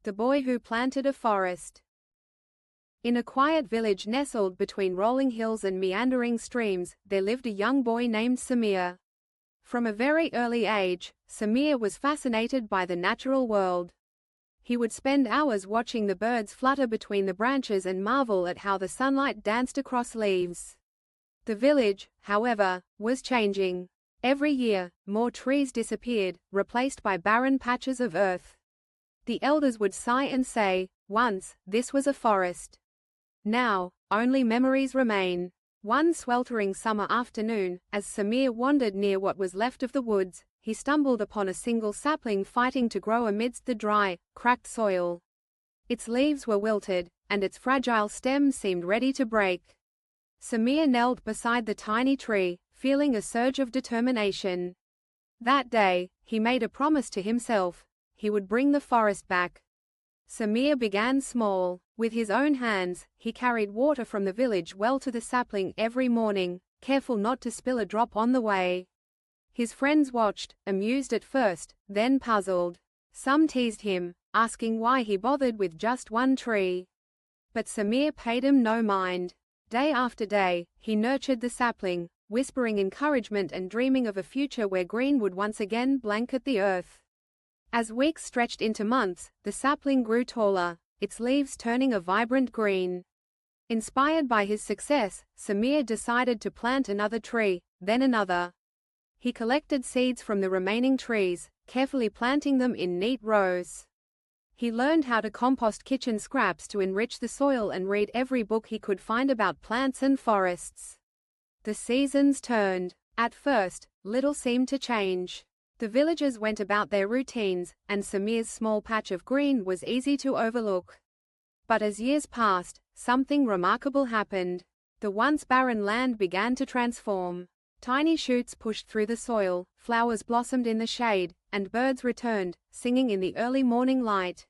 The Boy Who Planted a Forest. In a quiet village nestled between rolling hills and meandering streams, there lived a young boy named Samir. From a very early age, Samir was fascinated by the natural world. He would spend hours watching the birds flutter between the branches and marvel at how the sunlight danced across leaves. The village, however, was changing. Every year, more trees disappeared, replaced by barren patches of earth. The elders would sigh and say, "Once, this was a forest. Now, only memories remain." One sweltering summer afternoon, as Samir wandered near what was left of the woods, he stumbled upon a single sapling fighting to grow amidst the dry, cracked soil. Its leaves were wilted, and its fragile stem seemed ready to break. Samir knelt beside the tiny tree, feeling a surge of determination. That day, he made a promise to himself: he would bring the forest back. Samir began small. With his own hands, he carried water from the village well to the sapling every morning, careful not to spill a drop on the way. His friends watched, amused at first, then puzzled. Some teased him, asking why he bothered with just one tree. But Samir paid them no mind. Day after day, he nurtured the sapling, whispering encouragement and dreaming of a future where green would once again blanket the earth. As weeks stretched into months, the sapling grew taller, its leaves turning a vibrant green. Inspired by his success, Samir decided to plant another tree, then another. He collected seeds from the remaining trees, carefully planting them in neat rows. He learned how to compost kitchen scraps to enrich the soil and read every book he could find about plants and forests. The seasons turned. At first, little seemed to change. The villagers went about their routines, and Samir's small patch of green was easy to overlook. But as years passed, something remarkable happened. The once barren land began to transform. Tiny shoots pushed through the soil, flowers blossomed in the shade, and birds returned, singing in the early morning light.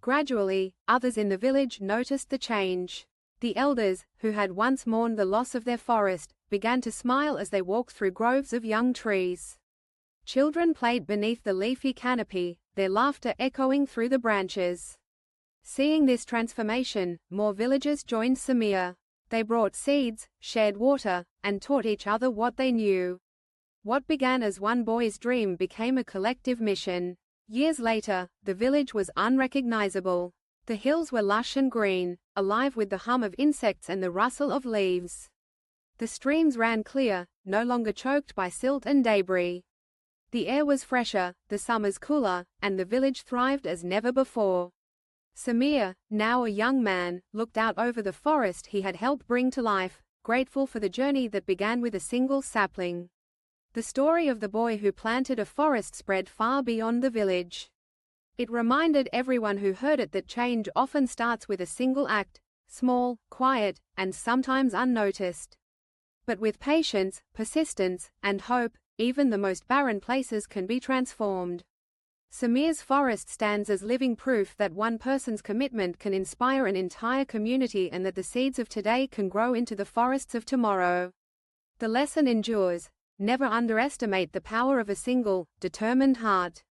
Gradually, others in the village noticed the change. The elders, who had once mourned the loss of their forest, began to smile as they walked through groves of young trees. Children played beneath the leafy canopy, their laughter echoing through the branches. Seeing this transformation, more villagers joined Samir. They brought seeds, shared water, and taught each other what they knew. What began as one boy's dream became a collective mission. Years later, the village was unrecognizable. The hills were lush and green, alive with the hum of insects and the rustle of leaves. The streams ran clear, no longer choked by silt and debris. The air was fresher, the summers cooler, and the village thrived as never before. Samir, now a young man, looked out over the forest he had helped bring to life, grateful for the journey that began with a single sapling. The story of the boy who planted a forest spread far beyond the village. It reminded everyone who heard it that change often starts with a single act, small, quiet, and sometimes unnoticed. But with patience, persistence, and hope, even the most barren places can be transformed. Samir's forest stands as living proof that one person's commitment can inspire an entire community and that the seeds of today can grow into the forests of tomorrow. The lesson endures: never underestimate the power of a single, determined heart.